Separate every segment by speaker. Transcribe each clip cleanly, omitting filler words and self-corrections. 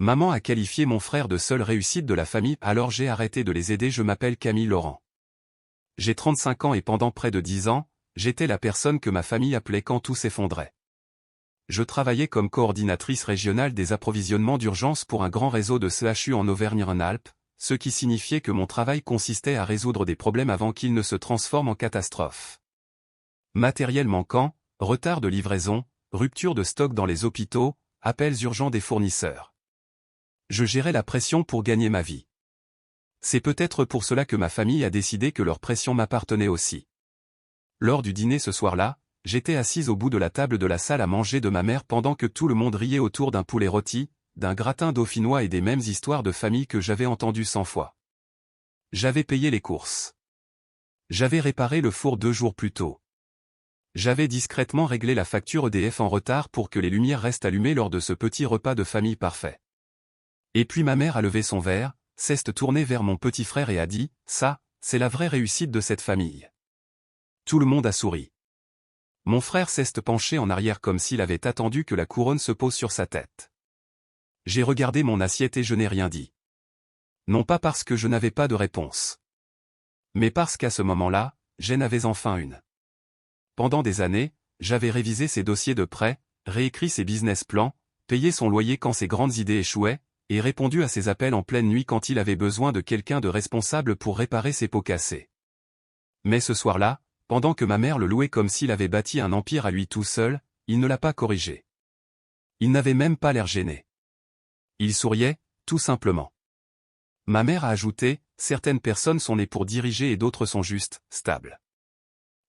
Speaker 1: Maman a qualifié mon frère de seule réussite de la famille, alors j'ai arrêté de les aider. Je m'appelle Camille Laurent. J'ai 35 ans et pendant près de 10 ans, j'étais la personne que ma famille appelait quand tout s'effondrait. Je travaillais comme coordinatrice régionale des approvisionnements d'urgence pour un grand réseau de CHU en Auvergne-Rhône-Alpes, ce qui signifiait que mon travail consistait à résoudre des problèmes avant qu'ils ne se transforment en catastrophe. Matériel manquant, retard de livraison, rupture de stock dans les hôpitaux, appels urgents des fournisseurs. Je gérais la pression pour gagner ma vie. C'est peut-être pour cela que ma famille a décidé que leur pression m'appartenait aussi. Lors du dîner ce soir-là, j'étais assise au bout de la table de la salle à manger de ma mère pendant que tout le monde riait autour d'un poulet rôti, d'un gratin dauphinois et des mêmes histoires de famille que j'avais entendues 100 fois. J'avais payé les courses. J'avais réparé le four 2 jours plus tôt. J'avais discrètement réglé la facture EDF en retard pour que les lumières restent allumées lors de ce petit repas de famille parfait. Et puis ma mère a levé son verre, s'est tournée vers mon petit frère et a dit « Ça, c'est la vraie réussite de cette famille. » Tout le monde a souri. Mon frère s'est penché en arrière comme s'il avait attendu que la couronne se pose sur sa tête. J'ai regardé mon assiette et je n'ai rien dit. Non pas parce que je n'avais pas de réponse. Mais parce qu'à ce moment-là, j'en avais enfin une. Pendant des années, j'avais révisé ses dossiers de prêt, réécrit ses business plans, payé son loyer quand ses grandes idées échouaient, et répondu à ses appels en pleine nuit quand il avait besoin de quelqu'un de responsable pour réparer ses pots cassés. Mais ce soir-là, pendant que ma mère le louait comme s'il avait bâti un empire à lui tout seul, il ne l'a pas corrigé. Il n'avait même pas l'air gêné. Il souriait, tout simplement. Ma mère a ajouté, « Certaines personnes sont nées pour diriger et d'autres sont juste, stables. »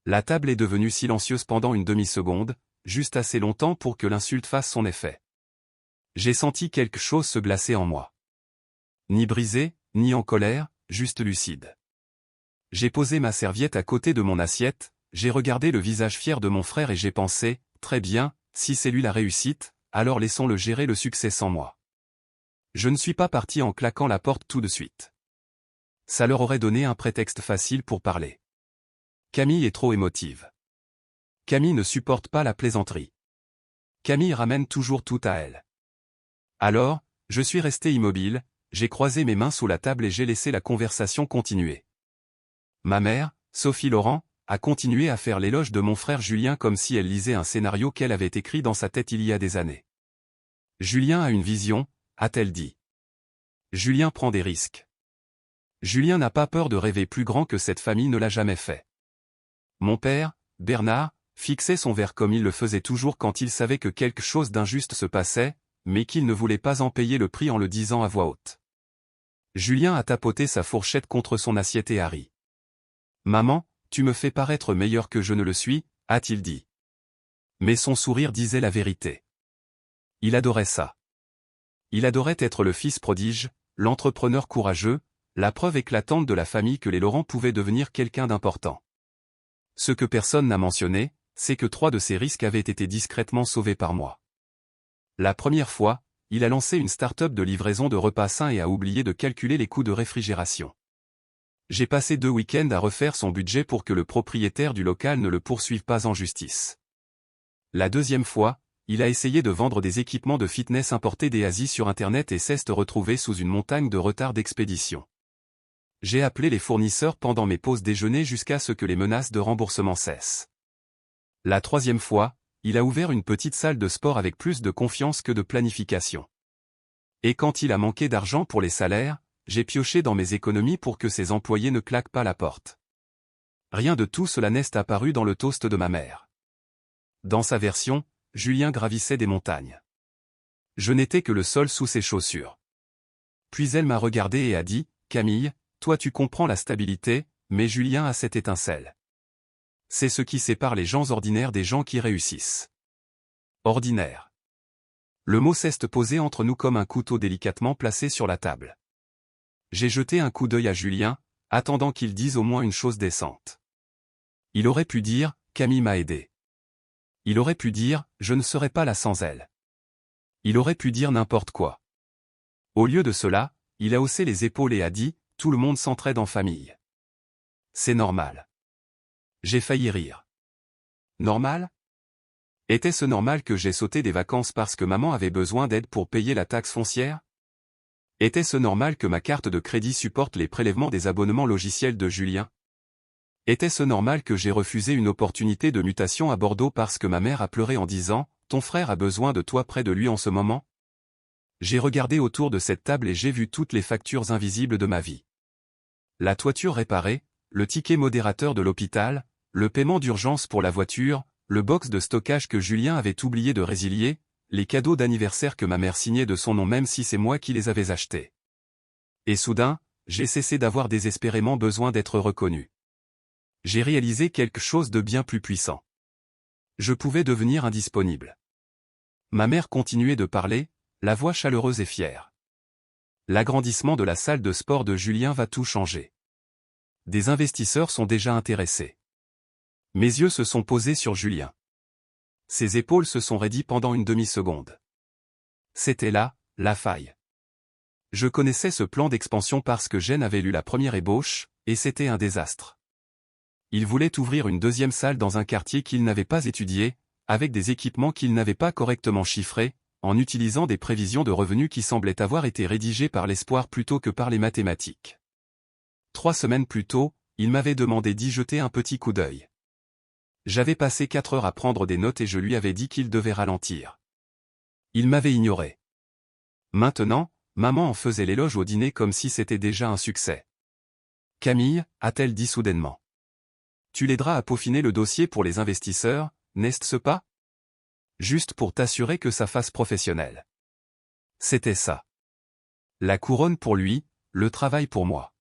Speaker 1: La table est devenue silencieuse pendant une demi-seconde, juste assez longtemps pour que l'insulte fasse son effet. J'ai senti quelque chose se glacer en moi. Ni brisé, ni en colère, juste lucide. J'ai posé ma serviette à côté de mon assiette, j'ai regardé le visage fier de mon frère et j'ai pensé, très bien, si c'est lui la réussite, alors laissons-le gérer le succès sans moi. Je ne suis pas parti en claquant la porte tout de suite. Ça leur aurait donné un prétexte facile pour parler. Camille est trop émotive. Camille ne supporte pas la plaisanterie. Camille ramène toujours tout à elle. Alors, je suis resté immobile, j'ai croisé mes mains sous la table et j'ai laissé la conversation continuer. Ma mère, Sophie Laurent, a continué à faire l'éloge de mon frère Julien comme si elle lisait un scénario qu'elle avait écrit dans sa tête il y a des années. Julien a une vision, a-t-elle dit. Julien prend des risques. Julien n'a pas peur de rêver plus grand que cette famille ne l'a jamais fait. Mon père, Bernard, fixait son verre comme il le faisait toujours quand il savait que quelque chose d'injuste se passait, mais qu'il ne voulait pas en payer le prix en le disant à voix haute. Julien a tapoté sa fourchette contre son assiette et a ri. « Maman, tu me fais paraître meilleur que je ne le suis, » a-t-il dit. Mais son sourire disait la vérité. Il adorait ça. Il adorait être le fils prodige, l'entrepreneur courageux, la preuve éclatante de la famille que les Laurent pouvaient devenir quelqu'un d'important. Ce que personne n'a mentionné, c'est que 3 de ces risques avaient été discrètement sauvés par moi. La première fois, il a lancé une start-up de livraison de repas sains et a oublié de calculer les coûts de réfrigération. J'ai passé 2 week-ends à refaire son budget pour que le propriétaire du local ne le poursuive pas en justice. La deuxième fois, il a essayé de vendre des équipements de fitness importés d'Asie sur Internet et s'est retrouvé sous une montagne de retard d'expédition. J'ai appelé les fournisseurs pendant mes pauses déjeuner jusqu'à ce que les menaces de remboursement cessent. La troisième fois, il a ouvert une petite salle de sport avec plus de confiance que de planification. Et quand il a manqué d'argent pour les salaires, j'ai pioché dans mes économies pour que ses employés ne claquent pas la porte. Rien de tout cela n'est apparu dans le toast de ma mère. Dans sa version, Julien gravissait des montagnes. Je n'étais que le sol sous ses chaussures. Puis elle m'a regardé et a dit, « Camille, toi tu comprends la stabilité, mais Julien a cette étincelle. C'est ce qui sépare les gens ordinaires des gens qui réussissent. » Ordinaire. Le mot s'est posé entre nous comme un couteau délicatement placé sur la table. J'ai jeté un coup d'œil à Julien, attendant qu'il dise au moins une chose décente. Il aurait pu dire, « Camille m'a aidé. » Il aurait pu dire, « Je ne serais pas là sans elle. » Il aurait pu dire n'importe quoi. Au lieu de cela, il a haussé les épaules et a dit, « Tout le monde s'entraide en famille. C'est normal. » J'ai failli rire. Normal? Était-ce normal que j'ai sauté des vacances parce que maman avait besoin d'aide pour payer la taxe foncière? Était-ce normal que ma carte de crédit supporte les prélèvements des abonnements logiciels de Julien? Était-ce normal que j'ai refusé une opportunité de mutation à Bordeaux parce que ma mère a pleuré en disant « Ton frère a besoin de toi près de lui en ce moment ?» J'ai regardé autour de cette table et j'ai vu toutes les factures invisibles de ma vie. La toiture réparée, le ticket modérateur de l'hôpital, le paiement d'urgence pour la voiture, le box de stockage que Julien avait oublié de résilier, les cadeaux d'anniversaire que ma mère signait de son nom même si c'est moi qui les avais achetés. Et soudain, j'ai cessé d'avoir désespérément besoin d'être reconnu. J'ai réalisé quelque chose de bien plus puissant. Je pouvais devenir indisponible. Ma mère continuait de parler, la voix chaleureuse et fière. L'agrandissement de la salle de sport de Julien va tout changer. Des investisseurs sont déjà intéressés. Mes yeux se sont posés sur Julien. Ses épaules se sont raidies pendant une demi-seconde. C'était là, la faille. Je connaissais ce plan d'expansion parce que Jen avait lu la première ébauche, et c'était un désastre. Il voulait ouvrir une deuxième salle dans un quartier qu'il n'avait pas étudié, avec des équipements qu'il n'avait pas correctement chiffrés, en utilisant des prévisions de revenus qui semblaient avoir été rédigées par l'espoir plutôt que par les mathématiques. 3 semaines plus tôt, il m'avait demandé d'y jeter un petit coup d'œil. J'avais passé 4 heures à prendre des notes et je lui avais dit qu'il devait ralentir. Il m'avait ignoré. Maintenant, maman en faisait l'éloge au dîner comme si c'était déjà un succès. Camille, a-t-elle dit soudainement. Tu l'aideras à peaufiner le dossier pour les investisseurs, n'est-ce pas? Juste pour t'assurer que ça fasse professionnel. C'était ça. La couronne pour lui, le travail pour moi.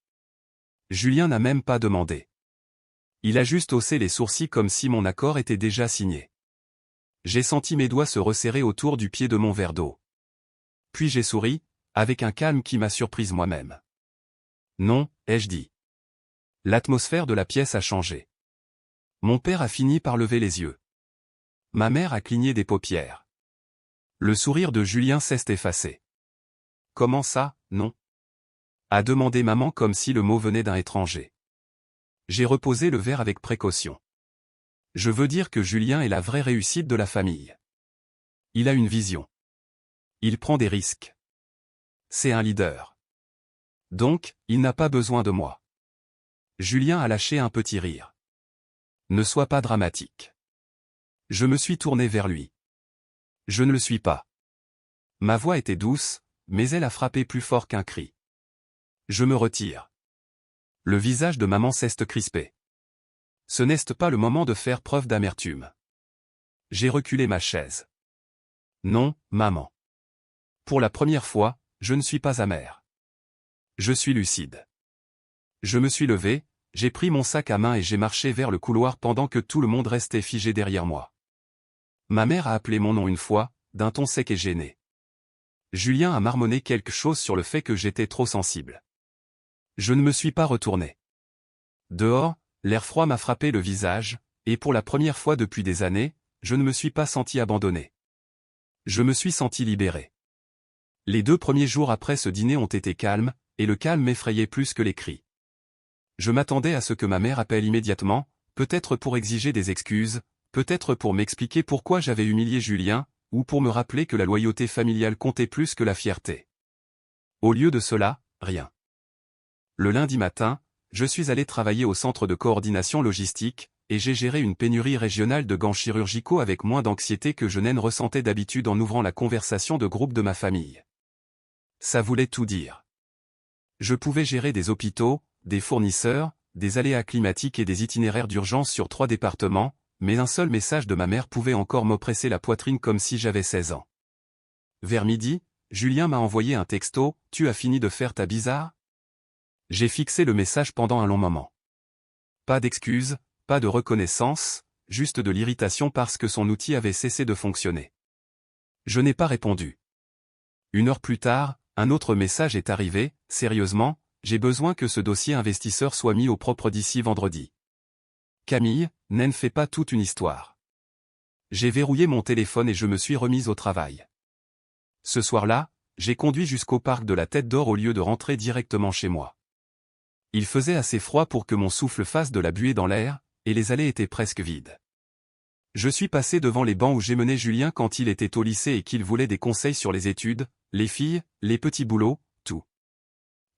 Speaker 1: Julien n'a même pas demandé. Il a juste haussé les sourcils comme si mon accord était déjà signé. J'ai senti mes doigts se resserrer autour du pied de mon verre d'eau. Puis j'ai souri, avec un calme qui m'a surprise moi-même. Non, ai-je dit. L'atmosphère de la pièce a changé. Mon père a fini par lever les yeux. Ma mère a cligné des paupières. Le sourire de Julien s'est effacé. Comment ça, non? A demandé maman comme si le mot venait d'un étranger. J'ai reposé le verre avec précaution. Je veux dire que Julien est la vraie réussite de la famille. Il a une vision. Il prend des risques. C'est un leader. Donc, il n'a pas besoin de moi. Julien a lâché un petit rire. Ne sois pas dramatique. Je me suis tourné vers lui. Je ne le suis pas. Ma voix était douce, mais elle a frappé plus fort qu'un cri. Je me retire. Le visage de maman s'est crispé. Ce n'est pas le moment de faire preuve d'amertume. J'ai reculé ma chaise. Non, maman. Pour la première fois, je ne suis pas amer. Je suis lucide. Je me suis levé, j'ai pris mon sac à main et j'ai marché vers le couloir pendant que tout le monde restait figé derrière moi. Ma mère a appelé mon nom une fois, d'un ton sec et gêné. Julien a marmonné quelque chose sur le fait que j'étais trop sensible. Je ne me suis pas retourné. Dehors, l'air froid m'a frappé le visage, et pour la première fois depuis des années, je ne me suis pas senti abandonné. Je me suis senti libéré. Les 2 premiers jours après ce dîner ont été calmes, et le calme m'effrayait plus que les cris. Je m'attendais à ce que ma mère appelle immédiatement, peut-être pour exiger des excuses, peut-être pour m'expliquer pourquoi j'avais humilié Julien, ou pour me rappeler que la loyauté familiale comptait plus que la fierté. Au lieu de cela, rien. Le lundi matin, je suis allé travailler au centre de coordination logistique, et j'ai géré une pénurie régionale de gants chirurgicaux avec moins d'anxiété que je n'en ressentais d'habitude en ouvrant la conversation de groupe de ma famille. Ça voulait tout dire. Je pouvais gérer des hôpitaux, des fournisseurs, des aléas climatiques et des itinéraires d'urgence sur 3 départements, mais un seul message de ma mère pouvait encore m'oppresser la poitrine comme si j'avais 16 ans. Vers midi, Julien m'a envoyé un texto, « Tu as fini de faire ta bizarre ?» J'ai fixé le message pendant un long moment. Pas d'excuses, pas de reconnaissance, juste de l'irritation parce que son outil avait cessé de fonctionner. Je n'ai pas répondu. 1 heure plus tard, un autre message est arrivé, « Sérieusement, j'ai besoin que ce dossier investisseur soit mis au propre d'ici vendredi. » Camille, n'en fais pas toute une histoire. J'ai verrouillé mon téléphone et je me suis remise au travail. Ce soir-là, j'ai conduit jusqu'au parc de la Tête d'Or au lieu de rentrer directement chez moi. Il faisait assez froid pour que mon souffle fasse de la buée dans l'air, et les allées étaient presque vides. Je suis passé devant les bancs où j'emmenais Julien quand il était au lycée et qu'il voulait des conseils sur les études, les filles, les petits boulots, tout.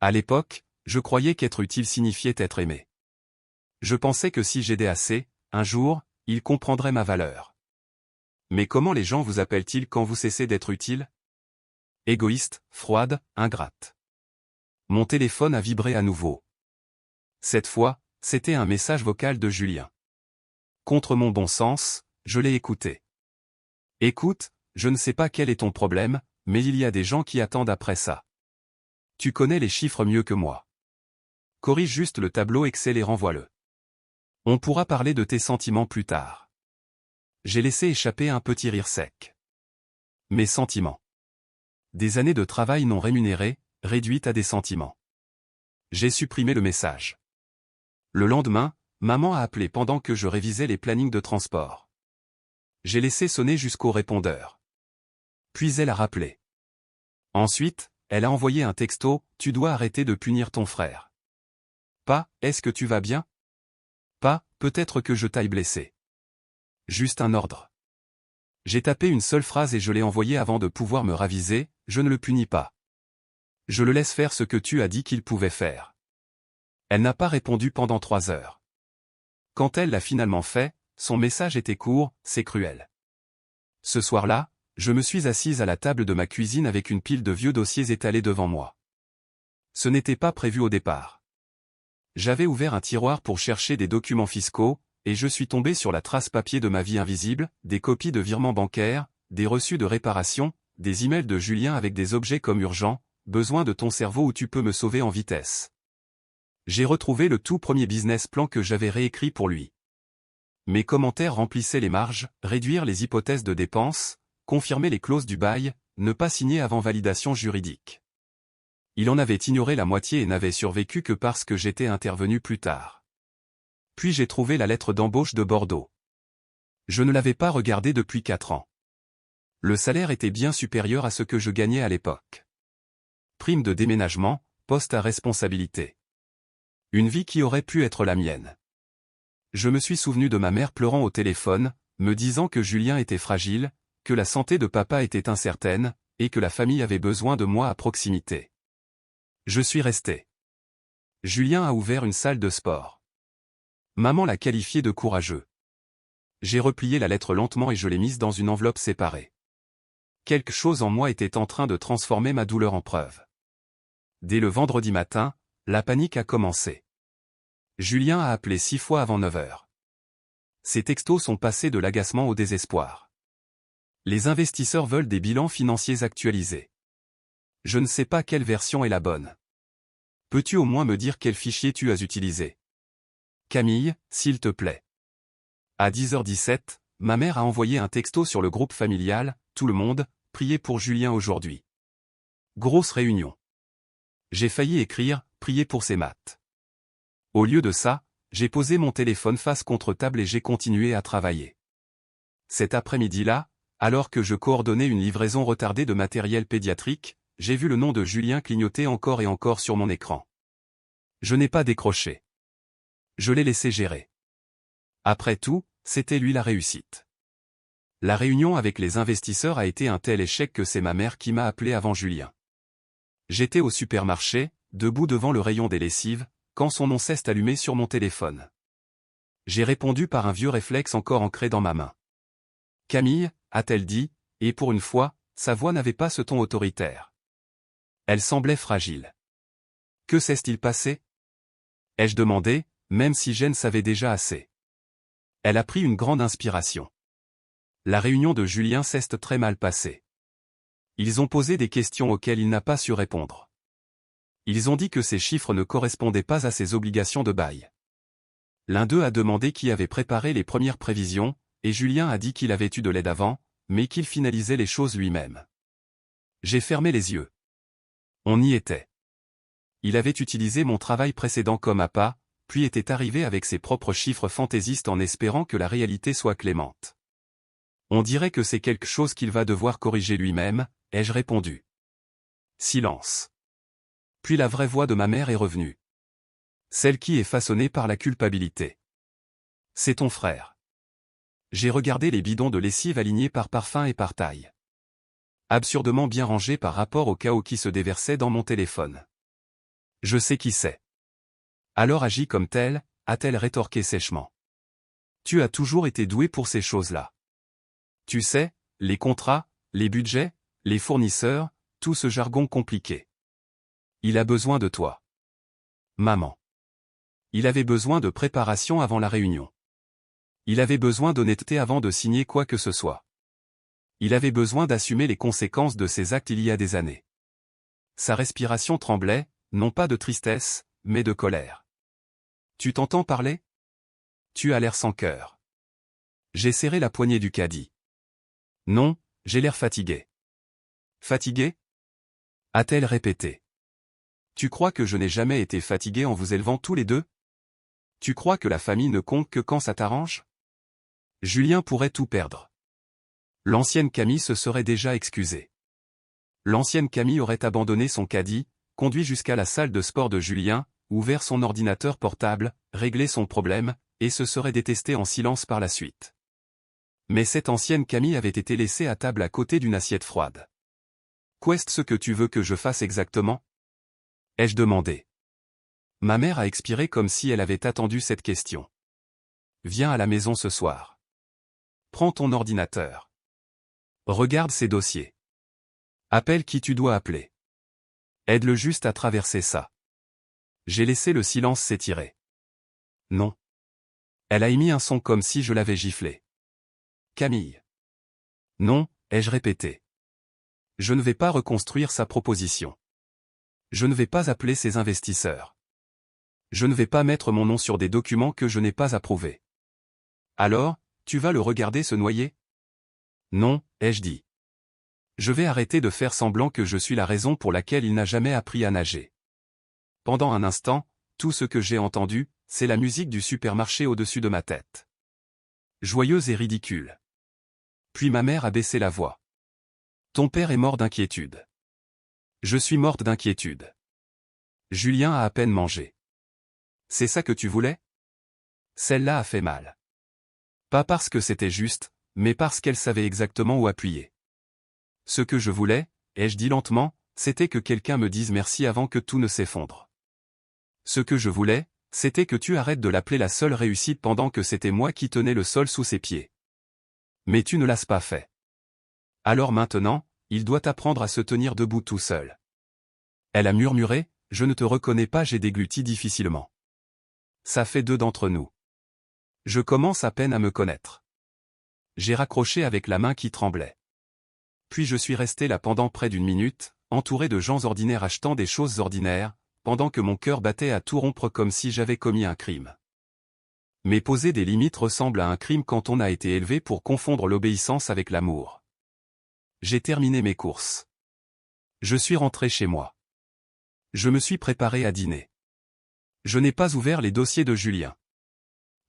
Speaker 1: À l'époque, je croyais qu'être utile signifiait être aimé. Je pensais que si j'aidais assez, un jour, ils comprendraient ma valeur. Mais comment les gens vous appellent-ils quand vous cessez d'être utile? Égoïste, froide, ingrate. Mon téléphone a vibré à nouveau. Cette fois, c'était un message vocal de Julien. Contre mon bon sens, je l'ai écouté. Écoute, je ne sais pas quel est ton problème, mais il y a des gens qui attendent après ça. Tu connais les chiffres mieux que moi. Corrige juste le tableau Excel et renvoie-le. On pourra parler de tes sentiments plus tard. J'ai laissé échapper un petit rire sec. Mes sentiments. Des années de travail non rémunéré, réduites à des sentiments. J'ai supprimé le message. Le lendemain, maman a appelé pendant que je révisais les plannings de transport. J'ai laissé sonner jusqu'au répondeur. Puis elle a rappelé. Ensuite, elle a envoyé un texto, « Tu dois arrêter de punir ton frère. » Pas, « Est-ce que tu vas bien ?» Pas, « Peut-être que je t'aille blessé. » Juste un ordre. J'ai tapé une seule phrase et je l'ai envoyée avant de pouvoir me raviser, « Je ne le punis pas. Je le laisse faire ce que tu as dit qu'il pouvait faire. » Elle n'a pas répondu pendant 3 heures. Quand elle l'a finalement fait, son message était court, « C'est cruel. » Ce soir-là, je me suis assise à la table de ma cuisine avec une pile de vieux dossiers étalés devant moi. Ce n'était pas prévu au départ. J'avais ouvert un tiroir pour chercher des documents fiscaux, et je suis tombé sur la trace papier de ma vie invisible, des copies de virements bancaires, des reçus de réparation, des emails de Julien avec des objets comme urgent, besoin de ton cerveau ou tu peux me sauver en vitesse. J'ai retrouvé le tout premier business plan que j'avais réécrit pour lui. Mes commentaires remplissaient les marges, réduire les hypothèses de dépenses, confirmer les clauses du bail, ne pas signer avant validation juridique. Il en avait ignoré la moitié et n'avait survécu que parce que j'étais intervenu plus tard. Puis j'ai trouvé la lettre d'embauche de Bordeaux. Je ne l'avais pas regardée depuis 4 ans. Le salaire était bien supérieur à ce que je gagnais à l'époque. Prime de déménagement, poste à responsabilité. Une vie qui aurait pu être la mienne. Je me suis souvenu de ma mère pleurant au téléphone, me disant que Julien était fragile, que la santé de papa était incertaine, et que la famille avait besoin de moi à proximité. Je suis resté. Julien a ouvert une salle de sport. Maman l'a qualifié de courageux. J'ai replié la lettre lentement et je l'ai mise dans une enveloppe séparée. Quelque chose en moi était en train de transformer ma douleur en preuve. Dès le vendredi matin, la panique a commencé. Julien a appelé 6 fois avant 9 heures. Ses textos sont passés de l'agacement au désespoir. Les investisseurs veulent des bilans financiers actualisés. Je ne sais pas quelle version est la bonne. Peux-tu au moins me dire quel fichier tu as utilisé? Camille, s'il te plaît. À 10h17, ma mère a envoyé un texto sur le groupe familial, tout le monde, priez pour Julien aujourd'hui. Grosse réunion. J'ai failli écrire, priez pour ses maths. Au lieu de ça, j'ai posé mon téléphone face contre table et j'ai continué à travailler. Cet après-midi-là, alors que je coordonnais une livraison retardée de matériel pédiatrique, j'ai vu le nom de Julien clignoter encore et encore sur mon écran. Je n'ai pas décroché. Je l'ai laissé gérer. Après tout, c'était lui la réussite. La réunion avec les investisseurs a été un tel échec que c'est ma mère qui m'a appelé avant Julien. J'étais au supermarché, debout devant le rayon des lessives, quand son nom s'est allumé sur mon téléphone. J'ai répondu par un vieux réflexe encore ancré dans ma main. Camille, a-t-elle dit, et pour une fois, sa voix n'avait pas ce ton autoritaire. Elle semblait fragile. Que s'est-il passé? Ai-je demandé, même si Jeanne savait déjà assez. Elle a pris une grande inspiration. La réunion de Julien s'est très mal passée. Ils ont posé des questions auxquelles il n'a pas su répondre. Ils ont dit que ces chiffres ne correspondaient pas à ses obligations de bail. L'un d'eux a demandé qui avait préparé les premières prévisions, et Julien a dit qu'il avait eu de l'aide avant, mais qu'il finalisait les choses lui-même. J'ai fermé les yeux. On y était. Il avait utilisé mon travail précédent comme appât, puis était arrivé avec ses propres chiffres fantaisistes en espérant que la réalité soit clémente. On dirait que c'est quelque chose qu'il va devoir corriger lui-même, ai-je répondu. Silence. Puis la vraie voix de ma mère est revenue. Celle qui est façonnée par la culpabilité. C'est ton frère. J'ai regardé les bidons de lessive alignés par parfum et par taille. Absurdement bien rangés par rapport au chaos qui se déversait dans mon téléphone. Je sais qui c'est. Alors agis comme tel, a-t-elle rétorqué sèchement. Tu as toujours été doué pour ces choses-là. Tu sais, les contrats, les budgets, les fournisseurs, tout ce jargon compliqué. Il a besoin de toi. Maman. Il avait besoin de préparation avant la réunion. Il avait besoin d'honnêteté avant de signer quoi que ce soit. Il avait besoin d'assumer les conséquences de ses actes il y a des années. Sa respiration tremblait, non pas de tristesse, mais de colère. Tu t'entends parler? Tu as l'air sans cœur. J'ai serré la poignée du caddie. Non, j'ai l'air fatigué. Fatigué? A-t-elle répété. Tu crois que je n'ai jamais été fatigué en vous élevant tous les deux? Tu crois que la famille ne compte que quand ça t'arrange? Julien pourrait tout perdre. L'ancienne Camille se serait déjà excusée. L'ancienne Camille aurait abandonné son caddie, conduit jusqu'à la salle de sport de Julien, ouvert son ordinateur portable, réglé son problème, et se serait détestée en silence par la suite. Mais cette ancienne Camille avait été laissée à table à côté d'une assiette froide. Qu'est-ce ce que tu veux que je fasse exactement? Ai-je demandé. Ma mère a expiré comme si elle avait attendu cette question. Viens à la maison ce soir. Prends ton ordinateur. Regarde ses dossiers. Appelle qui tu dois appeler. Aide-le juste à traverser ça. J'ai laissé le silence s'étirer. Non. Elle a émis un son comme si je l'avais giflé. Camille. Non, ai-je répété. Je ne vais pas reconstruire sa proposition. Je ne vais pas appeler ses investisseurs. Je ne vais pas mettre mon nom sur des documents que je n'ai pas approuvés. Alors, tu vas le regarder se noyer? Non, ai-je dit. Je vais arrêter de faire semblant que je suis la raison pour laquelle il n'a jamais appris à nager. Pendant un instant, tout ce que j'ai entendu, c'est la musique du supermarché au-dessus de ma tête. Joyeuse et ridicule. Puis ma mère a baissé la voix. Ton père est mort d'inquiétude. Je suis morte d'inquiétude. Julien a à peine mangé. C'est ça que tu voulais? Celle-là a fait mal. Pas parce que c'était juste, mais parce qu'elle savait exactement où appuyer. Ce que je voulais, ai-je dit lentement, c'était que quelqu'un me dise merci avant que tout ne s'effondre. Ce que je voulais, c'était que tu arrêtes de l'appeler la seule réussite pendant que c'était moi qui tenais le sol sous ses pieds. Mais tu ne l'as pas fait. Alors maintenant, il doit apprendre à se tenir debout tout seul. Elle a murmuré, je ne te reconnais pas, j'ai dégluti difficilement. Ça fait deux d'entre nous. Je commence à peine à me connaître. J'ai raccroché avec la main qui tremblait. Puis je suis resté là pendant près d'une minute, entouré de gens ordinaires achetant des choses ordinaires, pendant que mon cœur battait à tout rompre comme si j'avais commis un crime. Mais poser des limites ressemble à un crime quand on a été élevé pour confondre l'obéissance avec l'amour. J'ai terminé mes courses. Je suis rentré chez moi. Je me suis préparé à dîner. Je n'ai pas ouvert les dossiers de Julien.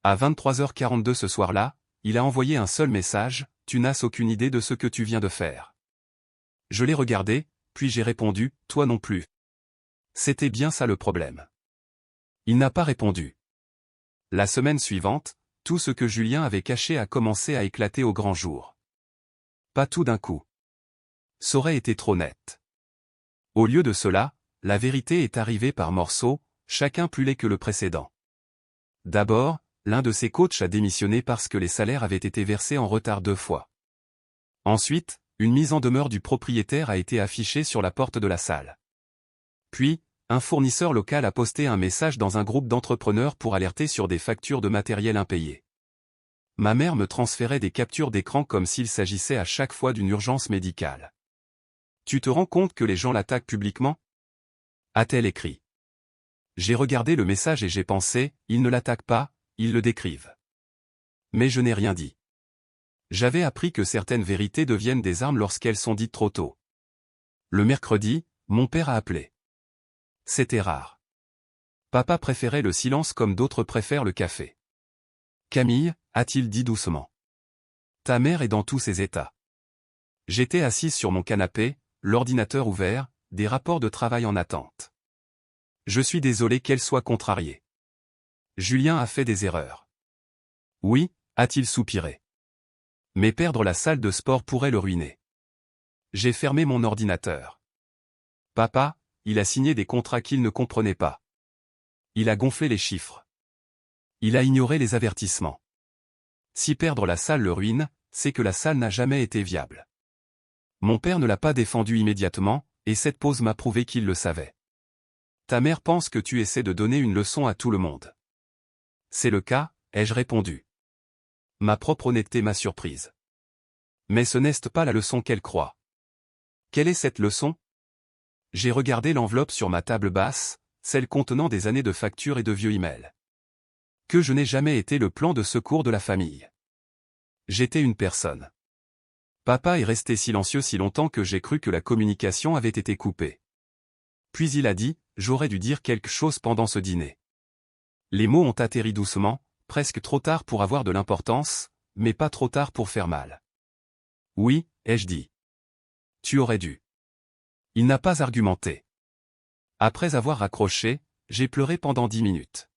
Speaker 1: À 23h42 ce soir-là, il a envoyé un seul message, tu n'as aucune idée de ce que tu viens de faire. Je l'ai regardé, puis j'ai répondu, toi non plus. C'était bien ça le problème. Il n'a pas répondu. La semaine suivante, tout ce que Julien avait caché a commencé à éclater au grand jour. Pas tout d'un coup. Ça aurait été trop net. Au lieu de cela, la vérité est arrivée par morceaux, chacun plus laid que le précédent. D'abord, l'un de ses coachs a démissionné parce que les salaires avaient été versés en retard 2 fois. Ensuite, une mise en demeure du propriétaire a été affichée sur la porte de la salle. Puis, un fournisseur local a posté un message dans un groupe d'entrepreneurs pour alerter sur des factures de matériel impayées. Ma mère me transférait des captures d'écran comme s'il s'agissait à chaque fois d'une urgence médicale. Tu te rends compte que les gens l'attaquent publiquement? A-t-elle écrit. J'ai regardé le message et j'ai pensé, ils ne l'attaquent pas, ils le décrivent. Mais je n'ai rien dit. J'avais appris que certaines vérités deviennent des armes lorsqu'elles sont dites trop tôt. Le mercredi, mon père a appelé. C'était rare. Papa préférait le silence comme d'autres préfèrent le café. Camille, a-t-il dit doucement. Ta mère est dans tous ses états. J'étais assise sur mon canapé, l'ordinateur ouvert, des rapports de travail en attente. Je suis désolé qu'elle soit contrariée. Julien a fait des erreurs. Oui, a-t-il soupiré. Mais perdre la salle de sport pourrait le ruiner. J'ai fermé mon ordinateur. Papa, il a signé des contrats qu'il ne comprenait pas. Il a gonflé les chiffres. Il a ignoré les avertissements. Si perdre la salle le ruine, c'est que la salle n'a jamais été viable. Mon père ne l'a pas défendu immédiatement, et cette pause m'a prouvé qu'il le savait. Ta mère pense que tu essaies de donner une leçon à tout le monde. C'est le cas, ai-je répondu. Ma propre honnêteté m'a surprise. Mais ce n'est pas la leçon qu'elle croit. Quelle est cette leçon? J'ai regardé l'enveloppe sur ma table basse, celle contenant des années de factures et de vieux emails. Que je n'ai jamais été le plan de secours de la famille. J'étais une personne. Papa est resté silencieux si longtemps que j'ai cru que la communication avait été coupée. Puis il a dit, j'aurais dû dire quelque chose pendant ce dîner. Les mots ont atterri doucement, presque trop tard pour avoir de l'importance, mais pas trop tard pour faire mal. Oui, ai-je dit. Tu aurais dû. Il n'a pas argumenté. Après avoir raccroché, j'ai pleuré pendant 10 minutes.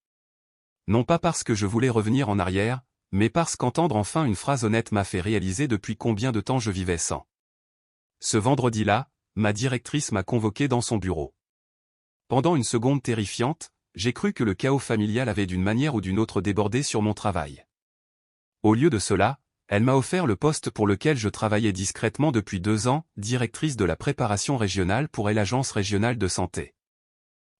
Speaker 1: Non pas parce que je voulais revenir en arrière, mais parce qu'entendre enfin une phrase honnête m'a fait réaliser depuis combien de temps je vivais sans. Ce vendredi-là, ma directrice m'a convoqué dans son bureau. Pendant une seconde terrifiante, j'ai cru que le chaos familial avait d'une manière ou d'une autre débordé sur mon travail. Au lieu de cela, elle m'a offert le poste pour lequel je travaillais discrètement depuis 2 ans, directrice de la préparation régionale pour l'Agence régionale de santé.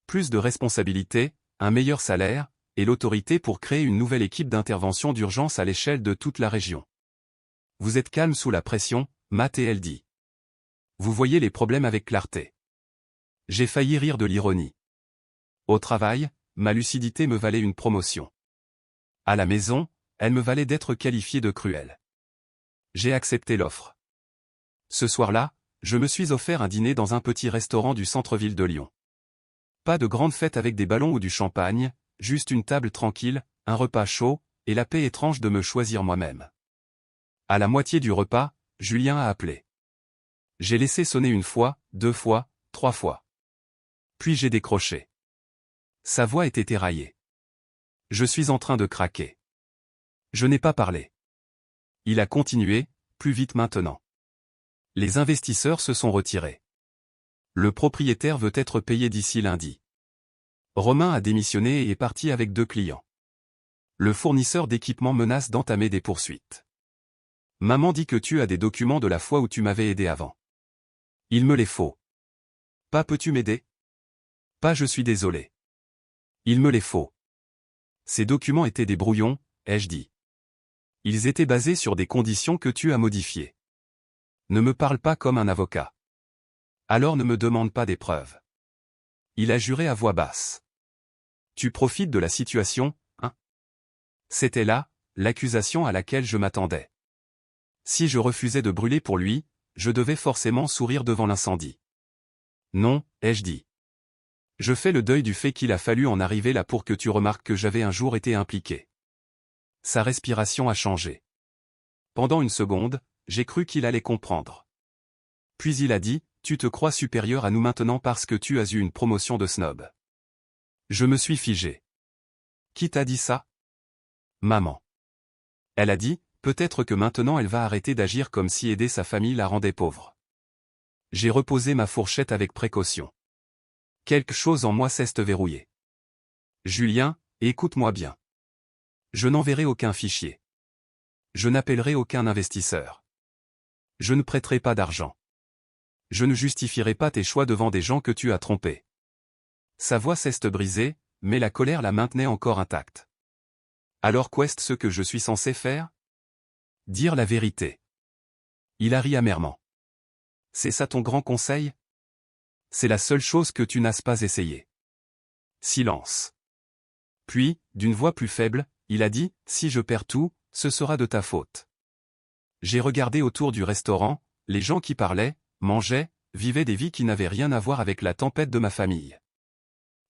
Speaker 1: Plus de responsabilités, un meilleur salaire, et l'autorité pour créer une nouvelle équipe d'intervention d'urgence à l'échelle de toute la région. Vous êtes calme sous la pression, Matt et elle dit. Vous voyez les problèmes avec clarté. J'ai failli rire de l'ironie. Au travail, ma lucidité me valait une promotion. À la maison, elle me valait d'être qualifié de cruel. J'ai accepté l'offre. Ce soir-là, je me suis offert un dîner dans un petit restaurant du centre-ville de Lyon. Pas de grande fête avec des ballons ou du champagne, juste une table tranquille, un repas chaud, et la paix étrange de me choisir moi-même. À la moitié du repas, Julien a appelé. J'ai laissé sonner 1 fois, 2 fois, 3 fois. Puis j'ai décroché. Sa voix était éraillée. Je suis en train de craquer. Je n'ai pas parlé. Il a continué, plus vite maintenant. Les investisseurs se sont retirés. Le propriétaire veut être payé d'ici lundi. Romain a démissionné et est parti avec 2 clients. Le fournisseur d'équipements menace d'entamer des poursuites. Maman dit que tu as des documents de la fois où tu m'avais aidé avant. Il me les faut. Pas peux-tu m'aider? Pas je suis désolé. Il me les faut. Ces documents étaient des brouillons, ai-je dit. Ils étaient basés sur des conditions que tu as modifiées. Ne me parle pas comme un avocat. Alors ne me demande pas des preuves. Il a juré à voix basse. Tu profites de la situation, hein? C'était là, l'accusation à laquelle je m'attendais. Si je refusais de brûler pour lui, je devais forcément sourire devant l'incendie. Non, ai-je dit. Je fais le deuil du fait qu'il a fallu en arriver là pour que tu remarques que j'avais un jour été impliqué. Sa respiration a changé. Pendant une seconde, j'ai cru qu'il allait comprendre. Puis il a dit, tu te crois supérieur à nous maintenant parce que tu as eu une promotion de snob. Je me suis figé. Qui t'a dit ça? Maman. Elle a dit, peut-être que maintenant elle va arrêter d'agir comme si aider sa famille la rendait pauvre. J'ai reposé ma fourchette avec précaution. Quelque chose en moi s'est verrouillé. Julien, écoute-moi bien. Je n'enverrai aucun fichier. Je n'appellerai aucun investisseur. Je ne prêterai pas d'argent. Je ne justifierai pas tes choix devant des gens que tu as trompés. Sa voix s'est brisée, mais la colère la maintenait encore intacte. Alors qu'est-ce ce que je suis censé faire? Dire la vérité. Il a ri amèrement. C'est ça ton grand conseil? C'est la seule chose que tu n'as pas essayé. Silence. Puis, d'une voix plus faible, il a dit, si je perds tout, ce sera de ta faute. J'ai regardé autour du restaurant, les gens qui parlaient, mangeaient, vivaient des vies qui n'avaient rien à voir avec la tempête de ma famille.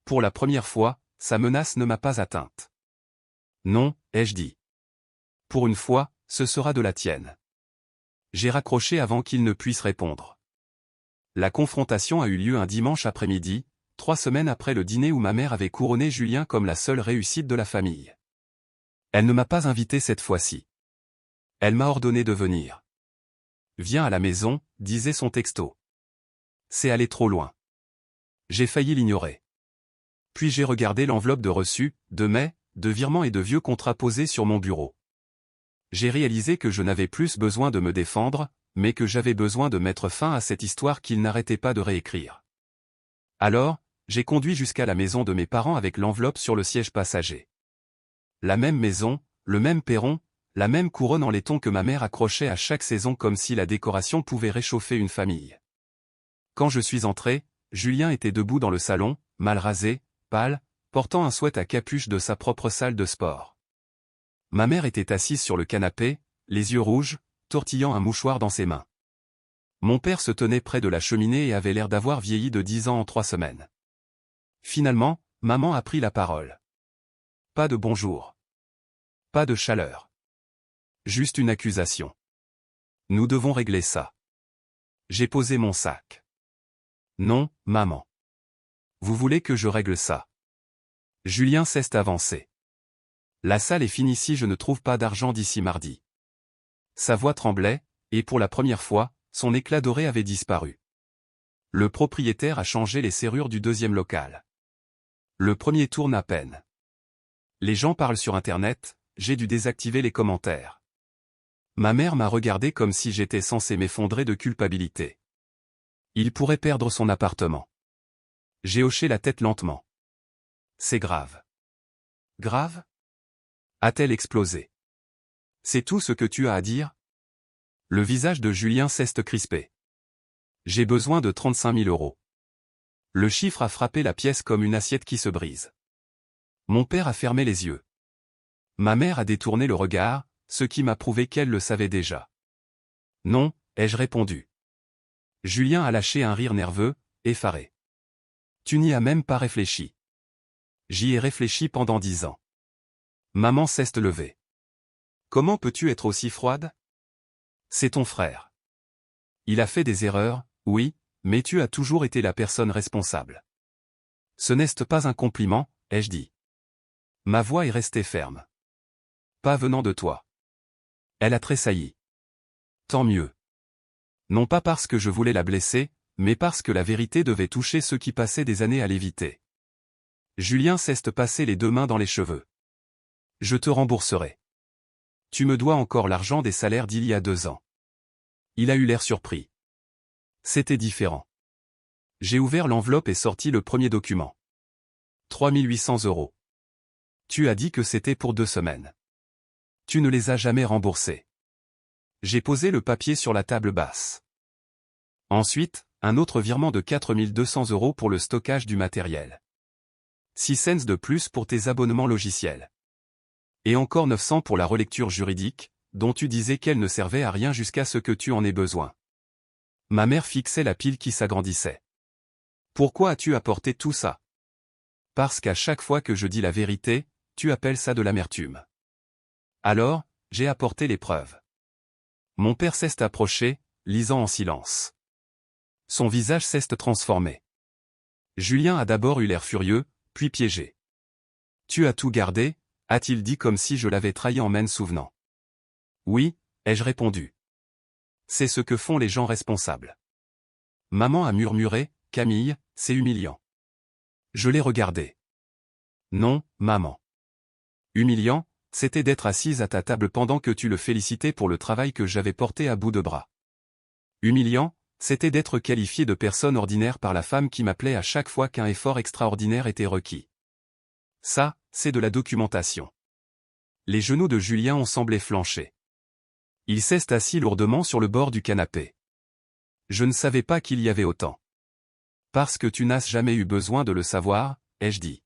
Speaker 1: Pour la première fois, sa menace ne m'a pas atteinte. Non, ai-je dit. Pour une fois, ce sera de la tienne. J'ai raccroché avant qu'il ne puisse répondre. La confrontation a eu lieu un dimanche après-midi, 3 semaines après le dîner où ma mère avait couronné Julien comme la seule réussite de la famille. Elle ne m'a pas invité cette fois-ci. Elle m'a ordonné de venir. Viens à la maison, disait son texto. C'est aller trop loin. J'ai failli l'ignorer. Puis j'ai regardé l'enveloppe de reçus, de mai, de virements et de vieux contrats posés sur mon bureau. J'ai réalisé que je n'avais plus besoin de me défendre, mais que j'avais besoin de mettre fin à cette histoire qu'il n'arrêtait pas de réécrire. Alors, j'ai conduit jusqu'à la maison de mes parents avec l'enveloppe sur le siège passager. La même maison, le même perron, la même couronne en laiton que ma mère accrochait à chaque saison comme si la décoration pouvait réchauffer une famille. Quand je suis entré, Julien était debout dans le salon, mal rasé, pâle, portant un sweat à capuche de sa propre salle de sport. Ma mère était assise sur le canapé, les yeux rouges, tortillant un mouchoir dans ses mains. Mon père se tenait près de la cheminée et avait l'air d'avoir vieilli de 10 ans en 3 semaines. Finalement, maman a pris la parole. Pas de bonjour. Pas de chaleur. Juste une accusation. Nous devons régler ça. J'ai posé mon sac. Non, maman. Vous voulez que je règle ça? Julien s'est avancé. La salle est finie si je ne trouve pas d'argent d'ici mardi. Sa voix tremblait, et pour la première fois, son éclat doré avait disparu. Le propriétaire a changé les serrures du deuxième local. Le premier tourne à peine. Les gens parlent sur Internet, j'ai dû désactiver les commentaires. Ma mère m'a regardé comme si j'étais censé m'effondrer de culpabilité. Il pourrait perdre son appartement. J'ai hoché la tête lentement. C'est grave. Grave? A-t-elle explosé? C'est tout ce que tu as à dire? Le visage de Julien s'est crispé. J'ai besoin de 35 000 euros. Le chiffre a frappé la pièce comme une assiette qui se brise. Mon père a fermé les yeux. Ma mère a détourné le regard, ce qui m'a prouvé qu'elle le savait déjà. Non, ai-je répondu. Julien a lâché un rire nerveux, effaré. Tu n'y as même pas réfléchi. J'y ai réfléchi pendant 10 ans. Maman s'est levée. Comment peux-tu être aussi froide? C'est ton frère. Il a fait des erreurs, oui, mais tu as toujours été la personne responsable. Ce n'est pas un compliment, ai-je dit. Ma voix est restée ferme. Pas venant de toi. Elle a tressailli. Tant mieux. Non pas parce que je voulais la blesser, mais parce que la vérité devait toucher ceux qui passaient des années à l'éviter. Julien s'est passé les 2 mains dans les cheveux. Je te rembourserai. Tu me dois encore l'argent des salaires d'il y a 2 ans. Il a eu l'air surpris. C'était différent. J'ai ouvert l'enveloppe et sorti le premier document. 3 800 euros. Tu as dit que c'était pour 2 semaines. Tu ne les as jamais remboursés. J'ai posé le papier sur la table basse. Ensuite, un autre virement de 4 200 euros pour le stockage du matériel. 6 cents de plus pour tes abonnements logiciels. Et encore 900 pour la relecture juridique, dont tu disais qu'elle ne servait à rien jusqu'à ce que tu en aies besoin. Ma mère fixait la pile qui s'agrandissait. Pourquoi as-tu apporté tout ça? Parce qu'à chaque fois que je dis la vérité, tu appelles ça de l'amertume. Alors, j'ai apporté les preuves. Mon père s'est approché, lisant en silence. Son visage s'est transformé. Julien a d'abord eu l'air furieux, puis piégé. Tu as tout gardé, a-t-il dit comme si je l'avais trahi en m'en souvenant. Oui, ai-je répondu. C'est ce que font les gens responsables. Maman a murmuré, Camille, c'est humiliant. Je l'ai regardé. Non, maman. Humiliant, c'était d'être assise à ta table pendant que tu le félicitais pour le travail que j'avais porté à bout de bras. Humiliant, c'était d'être qualifié de personne ordinaire par la femme qui m'appelait à chaque fois qu'un effort extraordinaire était requis. Ça, c'est de la documentation. Les genoux de Julien ont semblé flancher. Il s'est assis lourdement sur le bord du canapé. Je ne savais pas qu'il y avait autant. Parce que tu n'as jamais eu besoin de le savoir, ai-je dit.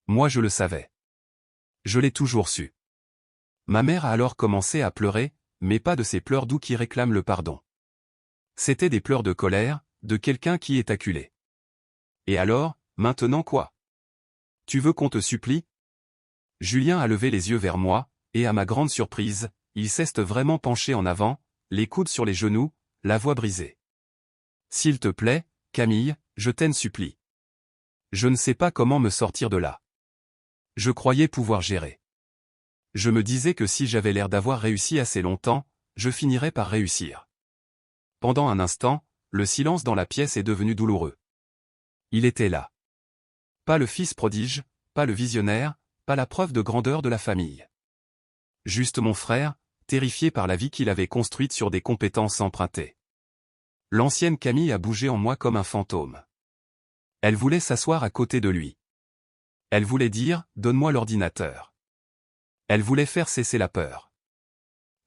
Speaker 1: Moi je le savais. Je l'ai toujours su. Ma mère a alors commencé à pleurer, mais pas de ces pleurs doux qui réclament le pardon. C'étaient des pleurs de colère, de quelqu'un qui est acculé. Et alors, maintenant quoi? Tu veux qu'on te supplie? Julien a levé les yeux vers moi, et à ma grande surprise, il s'est vraiment penché en avant, les coudes sur les genoux, la voix brisée. S'il te plaît, Camille, je t'en supplie. Je ne sais pas comment me sortir de là. Je croyais pouvoir gérer. Je me disais que si j'avais l'air d'avoir réussi assez longtemps, je finirais par réussir. Pendant un instant, le silence dans la pièce est devenu douloureux. Il était là. Pas le fils prodige, pas le visionnaire, pas la preuve de grandeur de la famille. Juste mon frère, terrifié par la vie qu'il avait construite sur des compétences empruntées. L'ancienne Camille a bougé en moi comme un fantôme. Elle voulait s'asseoir à côté de lui. Elle voulait dire « Donne-moi l'ordinateur ». Elle voulait faire cesser la peur.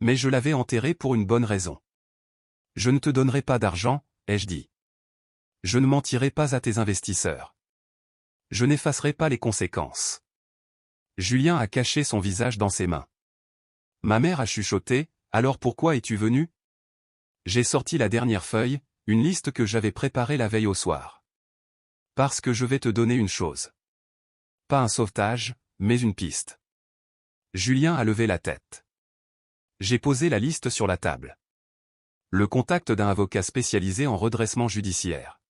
Speaker 1: Mais je l'avais enterrée pour une bonne raison. Je ne te donnerai pas d'argent, ai-je dit. Je ne mentirai pas à tes investisseurs. Je n'effacerai pas les conséquences. Julien a caché son visage dans ses mains. Ma mère a chuchoté, « Alors pourquoi es-tu venu ?» J'ai sorti la dernière feuille, une liste que j'avais préparée la veille au soir. Parce que je vais te donner une chose. Pas un sauvetage, mais une piste. Julien a levé la tête. J'ai posé la liste sur la table. Le contact d'un avocat spécialisé en redressement judiciaire.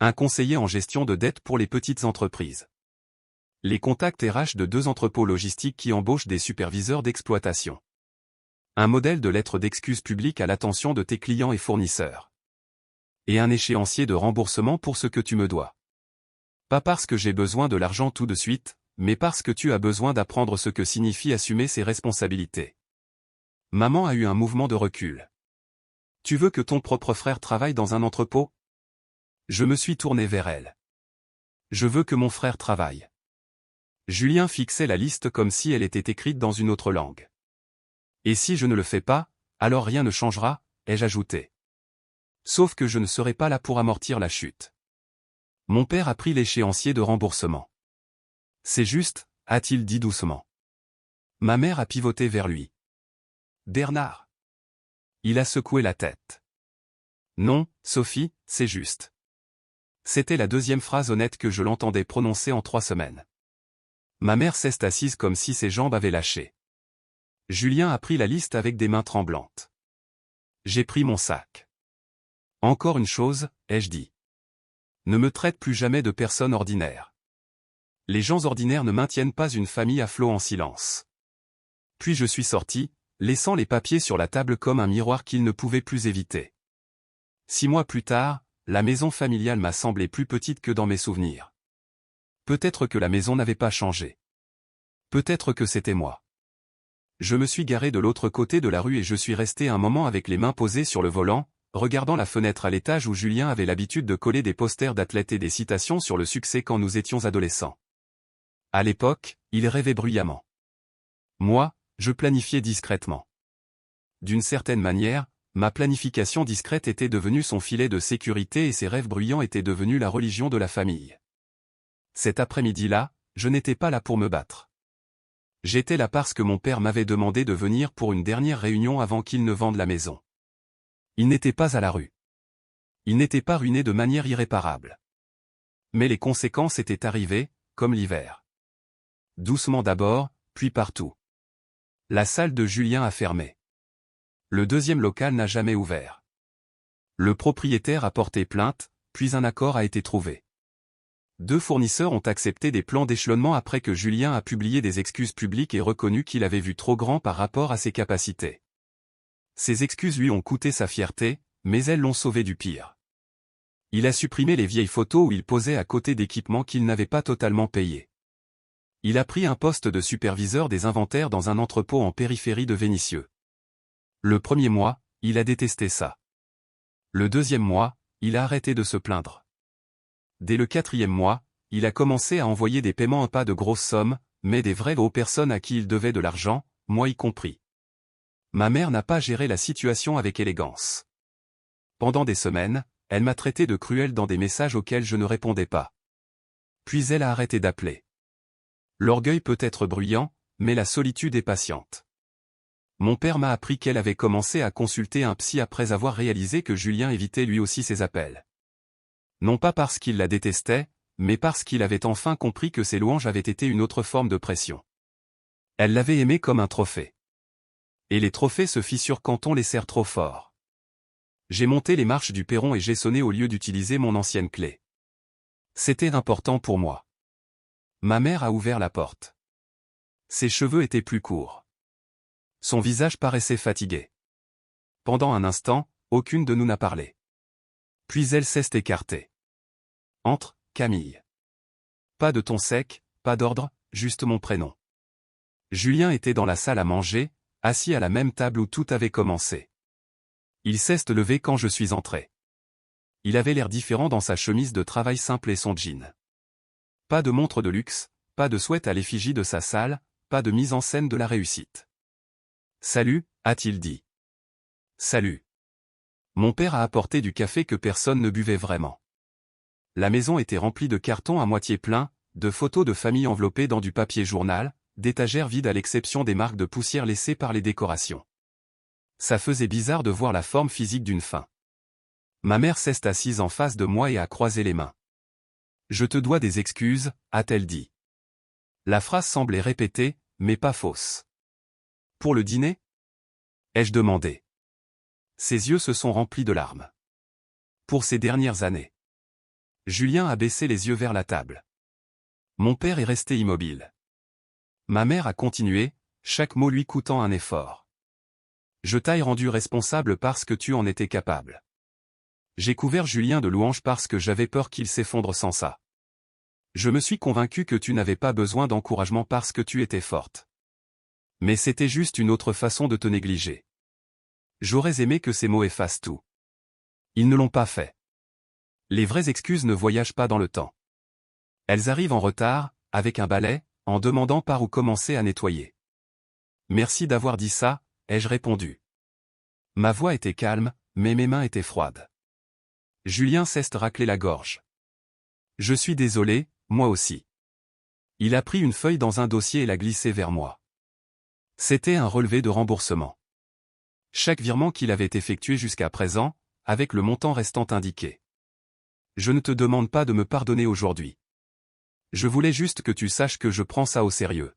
Speaker 1: Un conseiller en gestion de dette pour les petites entreprises. Les contacts RH de 2 entrepôts logistiques qui embauchent des superviseurs d'exploitation. Un modèle de lettre d'excuse publique à l'attention de tes clients et fournisseurs. Et un échéancier de remboursement pour ce que tu me dois. Pas parce que j'ai besoin de l'argent tout de suite, mais parce que tu as besoin d'apprendre ce que signifie assumer ses responsabilités. Maman a eu un mouvement de recul. Tu veux que ton propre frère travaille dans un entrepôt ? Je me suis tourné vers elle. Je veux que mon frère travaille. Julien fixait la liste comme si elle était écrite dans une autre langue. Et si je ne le fais pas, alors rien ne changera, ai-je ajouté. Sauf que je ne serai pas là pour amortir la chute. Mon père a pris l'échéancier de remboursement. C'est juste, a-t-il dit doucement. Ma mère a pivoté vers lui. Bernard. Il a secoué la tête. Non, Sophie, c'est juste. C'était la 2e phrase honnête que je l'entendais prononcer en 3 semaines. Ma mère s'est assise comme si ses jambes avaient lâché. Julien a pris la liste avec des mains tremblantes. J'ai pris mon sac. Encore une chose, ai-je dit. Ne me traite plus jamais de personne ordinaire. Les gens ordinaires ne maintiennent pas une famille à flot en silence. Puis je suis sorti, laissant les papiers sur la table comme un miroir qu'il ne pouvait plus éviter. 6 mois plus tard, la maison familiale m'a semblé plus petite que dans mes souvenirs. Peut-être que la maison n'avait pas changé. Peut-être que c'était moi. Je me suis garé de l'autre côté de la rue et je suis resté un moment avec les mains posées sur le volant, regardant la fenêtre à l'étage où Julien avait l'habitude de coller des posters d'athlètes et des citations sur le succès quand nous étions adolescents. À l'époque, il rêvait bruyamment. Moi, je planifiais discrètement. D'une certaine manière, ma planification discrète était devenue son filet de sécurité et ses rêves bruyants étaient devenus la religion de la famille. Cet après-midi-là, je n'étais pas là pour me battre. J'étais là parce que mon père m'avait demandé de venir pour une dernière réunion avant qu'il ne vende la maison. Il n'était pas à la rue. Il n'était pas ruiné de manière irréparable. Mais les conséquences étaient arrivées, comme l'hiver. Doucement d'abord, puis partout. La salle de Julien a fermé. Le 2e local n'a jamais ouvert. Le propriétaire a porté plainte, puis un accord a été trouvé. 2 fournisseurs ont accepté des plans d'échelonnement après que Julien a publié des excuses publiques et reconnu qu'il avait vu trop grand par rapport à ses capacités. Ces excuses lui ont coûté sa fierté, mais elles l'ont sauvé du pire. Il a supprimé les vieilles photos où il posait à côté d'équipements qu'il n'avait pas totalement payés. Il a pris un poste de superviseur des inventaires dans un entrepôt en périphérie de Vénissieux. Le 1er mois, il a détesté ça. Le 2e mois, il a arrêté de se plaindre. Dès le 4e mois, il a commencé à envoyer des paiements à pas de grosses sommes, mais des vraies aux personnes à qui il devait de l'argent, moi y compris. Ma mère n'a pas géré la situation avec élégance. Pendant des semaines, elle m'a traité de cruel dans des messages auxquels je ne répondais pas. Puis elle a arrêté d'appeler. L'orgueil peut être bruyant, mais la solitude est patiente. Mon père m'a appris qu'elle avait commencé à consulter un psy après avoir réalisé que Julien évitait lui aussi ses appels. Non pas parce qu'il la détestait, mais parce qu'il avait enfin compris que ses louanges avaient été une autre forme de pression. Elle l'avait aimé comme un trophée. Et les trophées se fissurent quand on les serre trop fort. J'ai monté les marches du perron et j'ai sonné au lieu d'utiliser mon ancienne clé. C'était important pour moi. Ma mère a ouvert la porte. Ses cheveux étaient plus courts. Son visage paraissait fatigué. Pendant un instant, aucune de nous n'a parlé. Puis elle s'est écartée. Entre, Camille. Pas de ton sec, pas d'ordre, juste mon prénom. Julien était dans la salle à manger, assis à la même table où tout avait commencé. Il s'est levé quand je suis entré. Il avait l'air différent dans sa chemise de travail simple et son jean. Pas de montre de luxe, pas de sweat à l'effigie de sa salle, pas de mise en scène de la réussite. « Salut », a-t-il dit. « Salut. » Mon père a apporté du café que personne ne buvait vraiment. La maison était remplie de cartons à moitié pleins, de photos de famille enveloppées dans du papier journal, d'étagères vides à l'exception des marques de poussière laissées par les décorations. Ça faisait bizarre de voir la forme physique d'une faim. Ma mère s'est assise en face de moi et a croisé les mains. « Je te dois des excuses », a-t-elle dit. La phrase semblait répétée, mais pas fausse. « Pour le dîner ?» ai-je demandé. Ses yeux se sont remplis de larmes. Pour ces dernières années. Julien a baissé les yeux vers la table. Mon père est resté immobile. Ma mère a continué, chaque mot lui coûtant un effort. Je t'ai rendu responsable parce que tu en étais capable. J'ai couvert Julien de louanges parce que j'avais peur qu'il s'effondre sans ça. Je me suis convaincu que tu n'avais pas besoin d'encouragement parce que tu étais forte. Mais c'était juste une autre façon de te négliger. J'aurais aimé que ces mots effacent tout. Ils ne l'ont pas fait. Les vraies excuses ne voyagent pas dans le temps. Elles arrivent en retard, avec un balai, en demandant par où commencer à nettoyer. Merci d'avoir dit ça, ai-je répondu. Ma voix était calme, mais mes mains étaient froides. Julien s'est raclé la gorge. Je suis désolé, moi aussi. Il a pris une feuille dans un dossier et l'a glissée vers moi. C'était un relevé de remboursement. Chaque virement qu'il avait effectué jusqu'à présent, avec le montant restant indiqué. Je ne te demande pas de me pardonner aujourd'hui. Je voulais juste que tu saches que je prends ça au sérieux.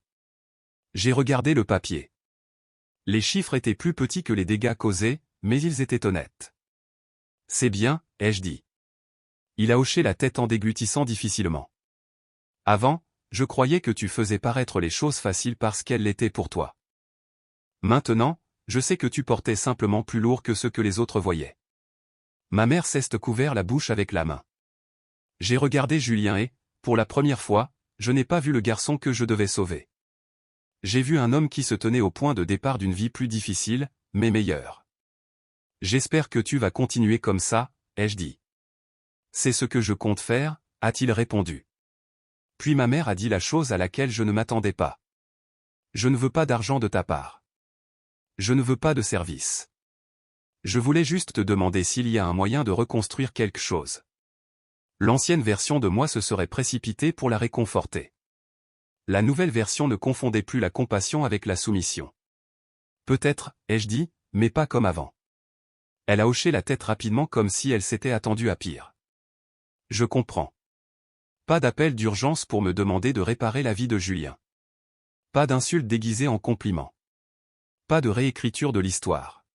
Speaker 1: J'ai regardé le papier. Les chiffres étaient plus petits que les dégâts causés, mais ils étaient honnêtes. C'est bien, ai-je dit. Il a hoché la tête en déglutissant difficilement. Avant, je croyais que tu faisais paraître les choses faciles parce qu'elles l'étaient pour toi. Maintenant, je sais que tu portais simplement plus lourd que ce que les autres voyaient. Ma mère s'est couvert la bouche avec la main. J'ai regardé Julien et, pour la première fois, je n'ai pas vu le garçon que je devais sauver. J'ai vu un homme qui se tenait au point de départ d'une vie plus difficile, mais meilleure. J'espère que tu vas continuer comme ça, ai-je dit. C'est ce que je compte faire, a-t-il répondu. Puis ma mère a dit la chose à laquelle je ne m'attendais pas. Je ne veux pas d'argent de ta part. Je ne veux pas de service. Je voulais juste te demander s'il y a un moyen de reconstruire quelque chose. L'ancienne version de moi se serait précipitée pour la réconforter. La nouvelle version ne confondait plus la compassion avec la soumission. Peut-être, ai-je dit, mais pas comme avant. Elle a hoché la tête rapidement comme si elle s'était attendue à pire. Je comprends. Pas d'appel d'urgence pour me demander de réparer la vie de Julien. Pas d'insulte déguisée en compliment. Pas de réécriture de l'histoire.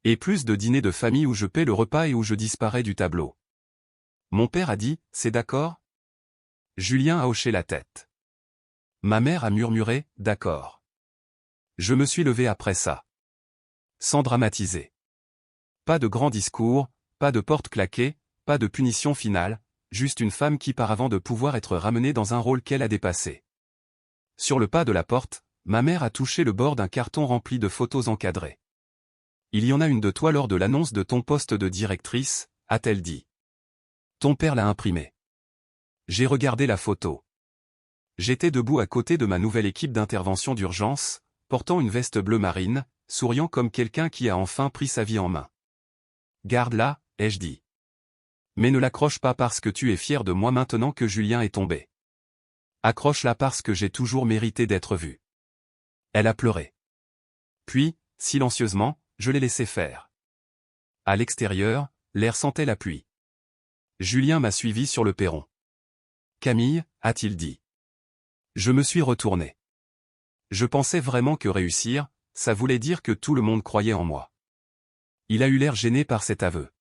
Speaker 1: Et plus de dîners de famille où je paie le repas et où je disparais du tableau. Mon père a dit, c'est d'accord? Julien a hoché la tête. Ma mère a murmuré, d'accord. Je me suis levé après ça. Sans dramatiser. Pas de grand discours, pas de porte claquée, pas de punition finale, juste une femme qui part avant de pouvoir être ramenée dans un rôle qu'elle a dépassé. Sur le pas de la porte, ma mère a touché le bord d'un carton rempli de photos encadrées. Il y en a une de toi lors de l'annonce de ton poste de directrice, a-t-elle dit. Ton père l'a imprimée. J'ai regardé la photo. J'étais debout à côté de ma nouvelle équipe d'intervention d'urgence, portant une veste bleu marine, souriant comme quelqu'un qui a enfin pris sa vie en main. Garde-la, ai-je dit. Mais ne l'accroche pas parce que tu es fier de moi maintenant que Julien est tombé. Accroche-la parce que j'ai toujours mérité d'être vu. Elle a pleuré. Puis, silencieusement, je l'ai laissé faire. À l'extérieur, l'air sentait la pluie. Julien m'a suivi sur le perron. Camille, a-t-il dit. Je me suis retourné. Je pensais vraiment que réussir, ça voulait dire que tout le monde croyait en moi. Il a eu l'air gêné par cet aveu.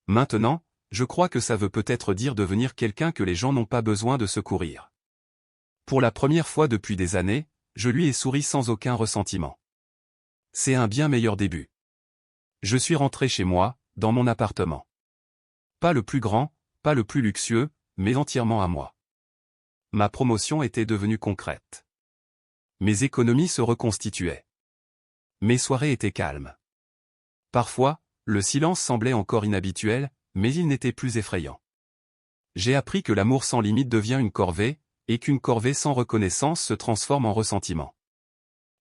Speaker 1: Maintenant, je crois que ça veut peut-être dire devenir quelqu'un que les gens n'ont pas besoin de secourir. Pour la première fois depuis des années, je lui ai souri sans aucun ressentiment. C'est un bien meilleur début. Je suis rentré chez moi, dans mon appartement. Pas le plus grand, pas le plus luxueux, mais entièrement à moi. Ma promotion était devenue concrète. Mes économies se reconstituaient. Mes soirées étaient calmes. Parfois, le silence semblait encore inhabituel, mais il n'était plus effrayant. J'ai appris que l'amour sans limite devient une corvée, et qu'une corvée sans reconnaissance se transforme en ressentiment.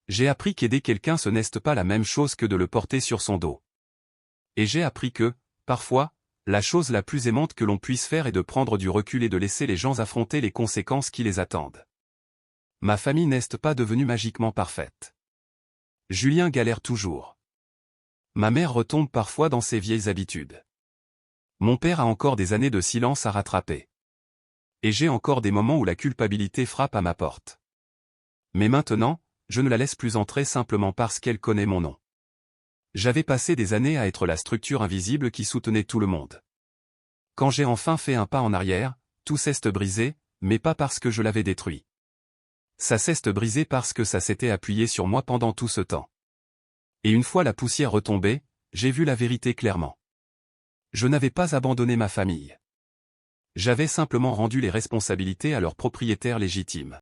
Speaker 1: J'ai appris qu'aider quelqu'un ce n'est pas la même chose que de le porter sur son dos. Et j'ai appris que, parfois, la chose la plus aimante que l'on puisse faire est de prendre du recul et de laisser les gens affronter les conséquences qui les attendent. Ma famille n'est pas devenue magiquement parfaite. Julien galère toujours. Ma mère retombe parfois dans ses vieilles habitudes. Mon père a encore des années de silence à rattraper. Et j'ai encore des moments où la culpabilité frappe à ma porte. Mais maintenant, je ne la laisse plus entrer simplement parce qu'elle connaît mon nom. J'avais passé des années à être la structure invisible qui soutenait tout le monde. Quand j'ai enfin fait un pas en arrière, tout s'est brisé, mais pas parce que je l'avais détruit. Ça s'est brisé parce que ça s'était appuyé sur moi pendant tout ce temps. Et une fois la poussière retombée, j'ai vu la vérité clairement. Je n'avais pas abandonné ma famille. J'avais simplement rendu les responsabilités à leurs propriétaires légitimes.